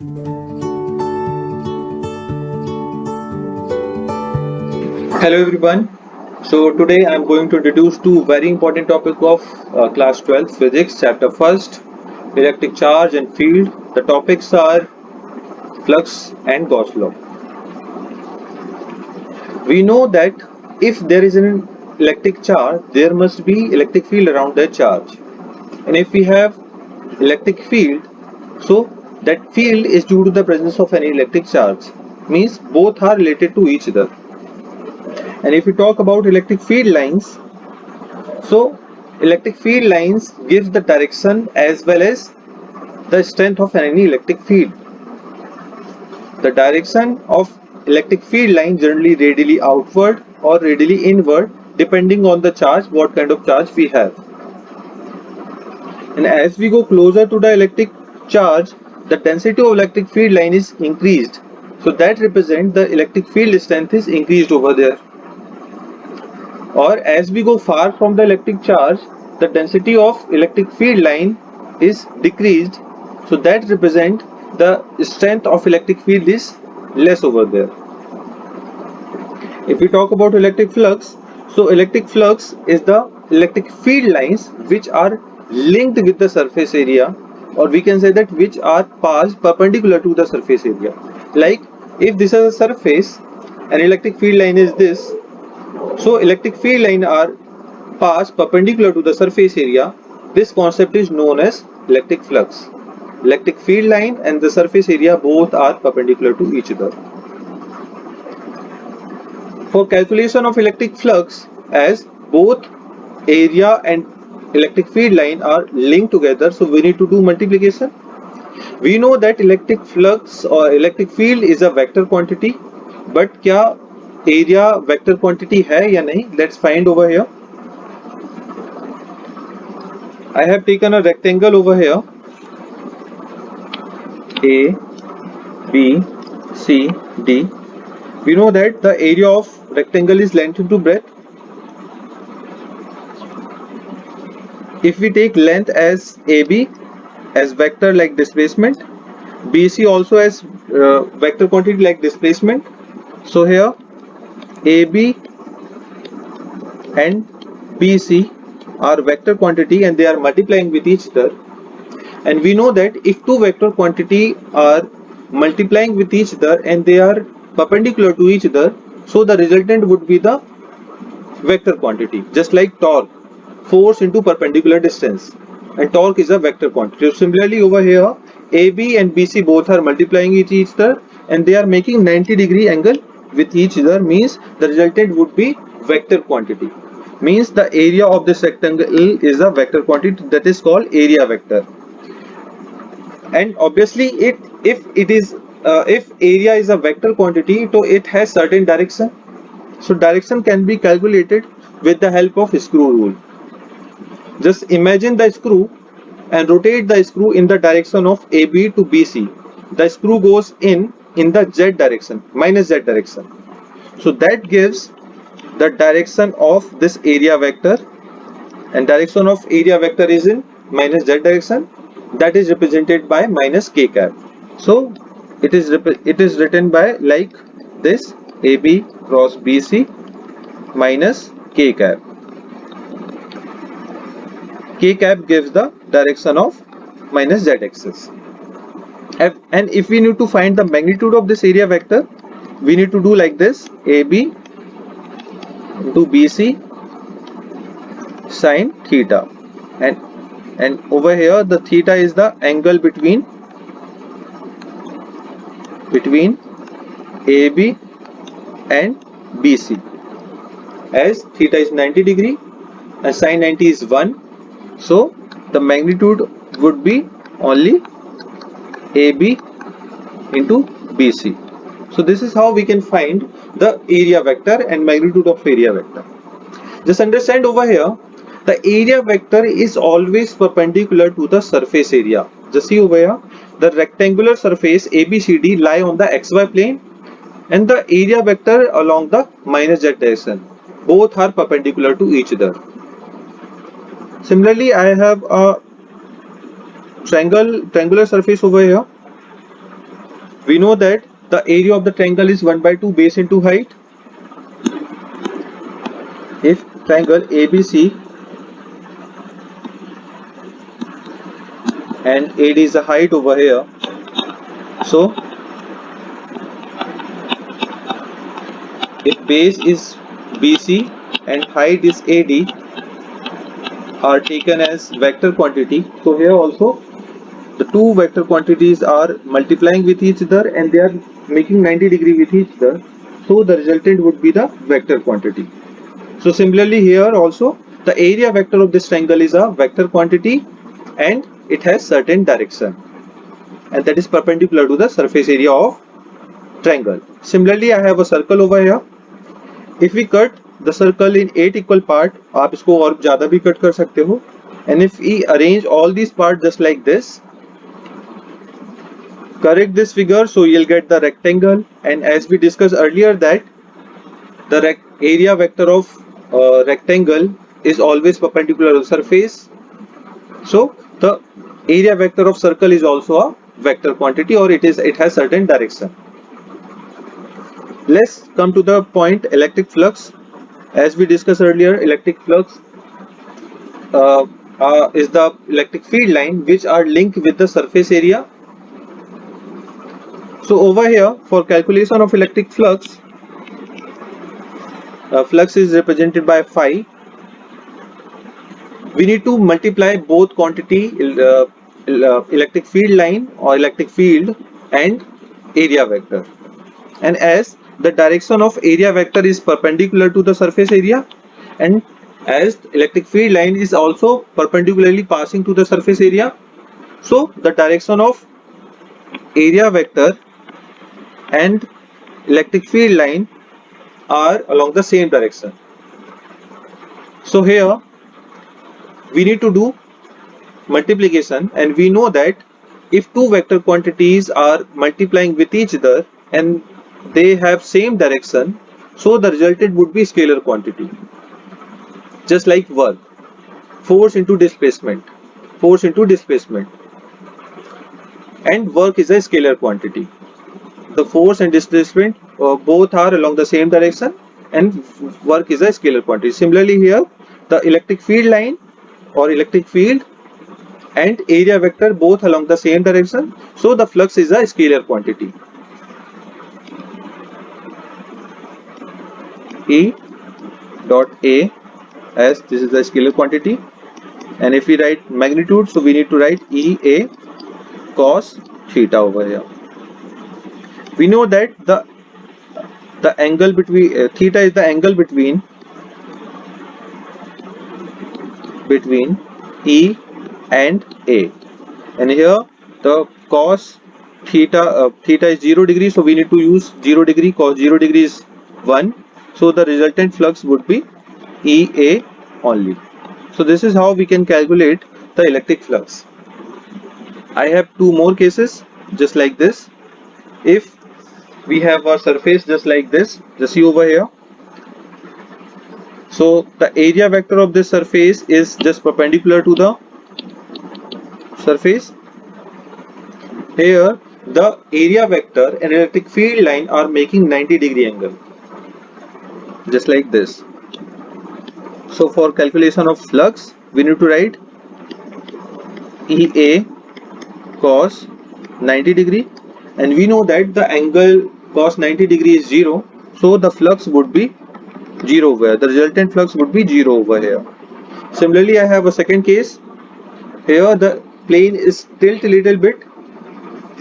Hello everyone. So today I am going to introduce two very important topics of class 12 physics chapter 1st, electric charge and field. The topics are flux and Gauss law. We know that if there is an electric charge, there must be electric field around that charge. And if we have electric field, so that field is due to the presence of any electric charge. Means both are related to each other. And if we talk about electric field lines, so electric field lines gives the direction as well as the strength of any electric field. The direction of electric field line generally radially outward or radially inward depending on the charge, what kind of charge we have. And as we go closer to the electric charge, the density of electric field line is increased. So that represents the electric field strength is increased over there. Or as we go far from the electric charge, the density of electric field line is decreased, so that represent the strength of electric field is less over there. If we talk about electric flux, so electric flux is the electric field lines which are linked with the surface area, or we can say that which are passed perpendicular to the surface area. Like if this is a surface, an electric field line is this, so electric field line are passed perpendicular to the surface area. This concept is known as electric flux. Electric field line and the surface area both are perpendicular to each other. For calculation of electric flux, as both area and electric field line are linked together, so we need to do multiplication. We know that electric flux or electric field is a vector quantity, but क्या area vector quantity है या नहीं? Let's find over here. I have taken a rectangle over here, A, B, C, D. We know that the area of rectangle is length into breadth. If we take length as AB as vector like displacement, BC also as vector quantity like displacement. So here AB and BC are vector quantity and they are multiplying with each other. And we know that if two vector quantity are multiplying with each other and they are perpendicular to each other, so the resultant would be the vector quantity, just like torque, force into perpendicular distance, and torque is a vector quantity. So similarly over here, AB and BC both are multiplying with each other and they are making 90-degree angle with each other, means the resultant would be vector quantity. Means the area of this rectangle is a vector quantity, that is called area vector. And obviously if area is a vector quantity, so it has certain direction. So direction can be calculated with the help of screw rule. Just imagine the screw and rotate the screw in the direction of AB to BC. The screw goes in the Z direction, minus Z direction. So that gives the direction of this area vector, and direction of area vector is in minus Z direction. That is represented by minus K cap. So it is written by like this: AB cross BC minus K cap. K cap gives the direction of minus Z axis. And if we need to find the magnitude of this area vector, we need to do like this: AB into BC sine theta, and over here the theta is the angle between AB and BC, as theta is 90-degree and sine 90 is 1, so the magnitude would be only AB into BC. So this is how we can find the area vector and magnitude of area vector. Just understand over here, the area vector is always perpendicular to the surface area. Just see over here, the rectangular surface ABCD lie on the XY plane and the area vector along the minus Z direction. Both are perpendicular to each other. Similarly, I have a triangular surface over here. We know that the area of the triangle is 1 by 2 base into height. If triangle ABC and AD is the height over here, so if base is BC and height is AD are taken as vector quantity, so here also the two vector quantities are multiplying with each other and they are making 90° with each other, so the resultant would be the vector quantity. So similarly here also the area vector of this triangle is a vector quantity and it has certain direction, and that is perpendicular to the surface area of triangle. Similarly I have a circle over here. If we cut the circle in 8 equal part, आप इसको और ज़्यादा भी cut कर सकते हो, and if we arrange all these parts just like this, correct this figure, so you'll get the rectangle. And as we discussed earlier that the area vector of rectangle is always perpendicular to the surface, so the area vector of circle is also a vector quantity, or it has certain direction. Let's come to the point electric flux. As we discussed earlier, electric flux is the electric field line which are linked with the surface area. So over here for calculation of electric flux, flux is represented by phi. We need to multiply both quantity electric field line or electric field and area vector. And as the direction of area vector is perpendicular to the surface area, and as electric field line is also perpendicularly passing to the surface area, so the direction of area vector and electric field line are along the same direction. So here we need to do multiplication, and we know that if two vector quantities are multiplying with each other and they have same direction, so the resultant would be scalar quantity. Just like work, force into displacement, and work is a scalar quantity. The force and displacement both are along the same direction and work is a scalar quantity. Similarly here the electric field line or electric field and area vector both along the same direction, so the flux is a scalar quantity. E dot A, as this is the scalar quantity, and if we write magnitude, so we need to write EA cos theta over here. We know that the angle between theta is the angle between E and A, and here the cos theta is 0°, so we need to use 0°. Cos 0° is 1, so the resultant flux would be EA only. So this is how we can calculate the electric flux. I have two more cases just like this. If we have a surface just like this, just see over here, so the area vector of this surface is just perpendicular to the surface. Here the area vector and electric field line are making 90° angle, just like this. So for calculation of flux, we need to write EA cos 90°, and we know that the angle cos 90° is 0, so the flux would be 0 over here. The resultant flux would be 0 over here. Similarly, I have a second case. Here the plane is tilt a little bit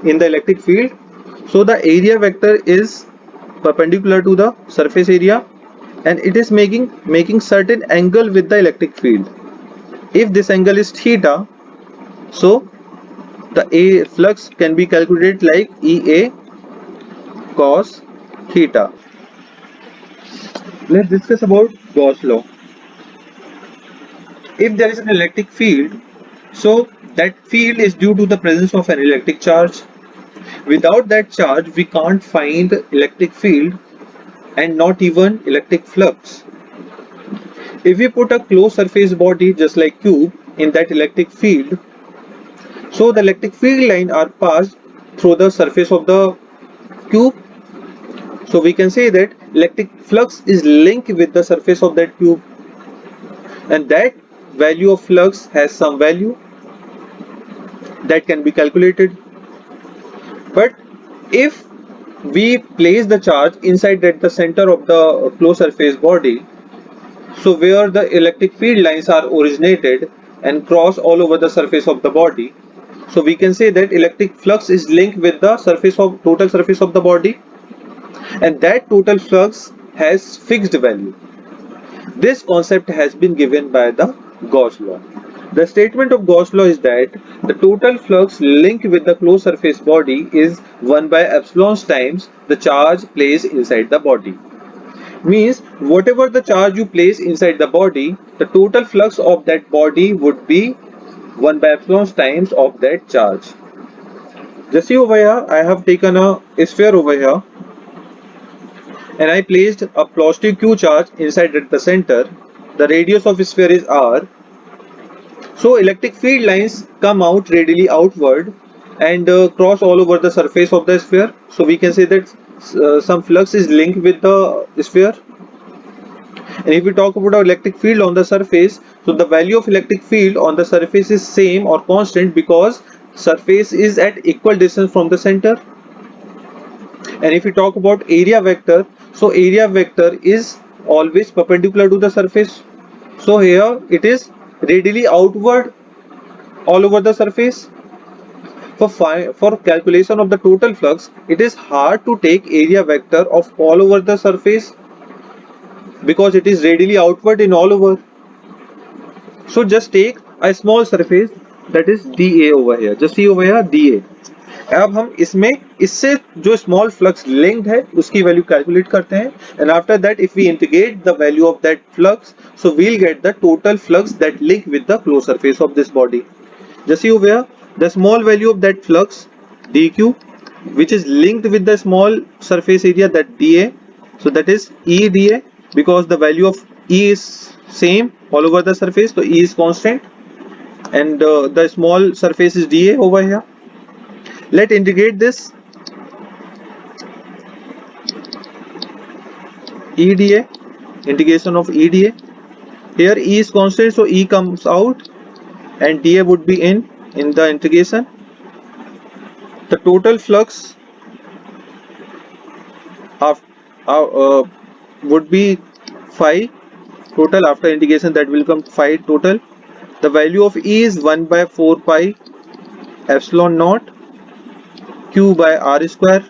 in the electric field, so the area vector is perpendicular to the surface area and it is making certain angle with the electric field. If this angle is theta, so the flux can be calculated like EA cos theta. Let's discuss about Gauss law. If there is an electric field, so that field is due to the presence of an electric charge. Without that charge, we can't find electric field and not even electric flux. If we put a closed surface body just like cube in that electric field, so the electric field line are passed through the surface of the cube. So we can say that electric flux is linked with the surface of that cube, and that value of flux has some value that can be calculated. But if we place the charge inside at the center of the closed surface body, so where the electric field lines are originated and cross all over the surface of the body, so we can say that electric flux is linked with the total surface of the body, and that total flux has fixed value. This concept has been given by the Gauss law. The statement of Gauss law is that the total flux linked with the closed surface body is 1 by epsilon times the charge placed inside the body. Means whatever the charge you place inside the body, the total flux of that body would be 1 by epsilon times of that charge. Just see over here, I have taken a sphere over here and I placed a positive Q charge inside at the center. The radius of sphere is R. So electric field lines come out radially outward and cross all over the surface of the sphere. So we can say that some flux is linked with the sphere. And if we talk about our electric field on the surface, so the value of electric field on the surface is same or constant because surface is at equal distance from the center. And if we talk about area vector, so area vector is always perpendicular to the surface. So here it is radially outward all over the surface. For calculation of the total flux, it is hard to take area vector of all over the surface because it is radially outward in all over. So just take a small surface, that is dA over here. Just see over here dA. अब हम इसमें इससे जो small flux linked है उसकी value calculate करते हैं, and after that if we integrate the value of that flux, so we will get the total flux that link with the close surface of this body. Just see over here, the small value of that flux dq, which is linked with the small surface area, that dA, so that is E dA, because the value of E is same all over the surface, so E is constant, and the small surface is dA over here. Let integrate this EdA, integration of EdA. Here E is constant, so E comes out and dA would be in the integration. The total flux would be phi total after integration, that will come phi total. The value of E is 1 by 4 pi epsilon naught Q by R square.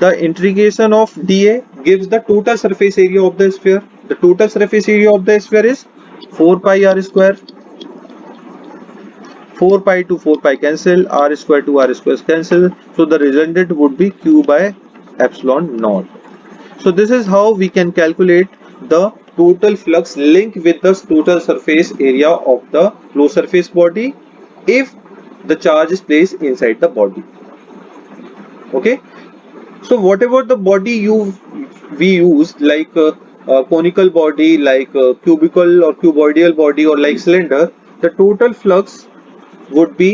The integration of dA gives the total surface area of the sphere. The total surface area of the sphere is 4 pi R square. 4 pi to 4 pi cancel, R square to R square cancel, so the resultant would be Q by epsilon naught. So this is how we can calculate the total flux linked with the total surface area of the closed surface body if the charge is placed inside the body. Okay, so whatever the body we use, like a conical body, like a cubical or cuboidal body, or like cylinder, the total flux would be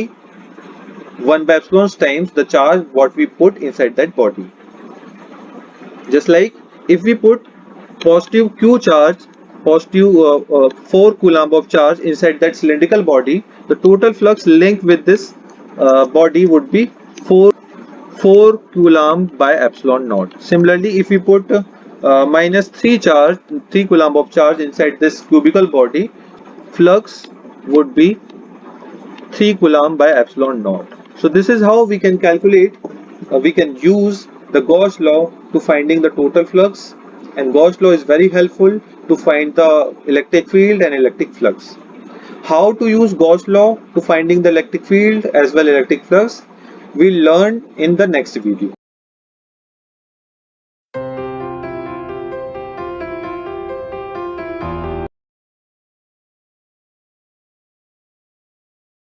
1 by epsilon times the charge what we put inside that body. Just like if we put positive Q charge, positive 4 coulomb of charge inside that cylindrical body, the total flux linked with this body would be 4 coulomb by epsilon naught. Similarly, if we put minus 3 coulomb of charge inside this cubical body, flux would be 3 coulomb by epsilon naught. So this is how we can calculate, we can use the Gauss law to finding the total flux, and Gauss law is very helpful to find the electric field and electric flux. How to use Gauss law to finding the electric field as well electric flux, we'll learn in the next video.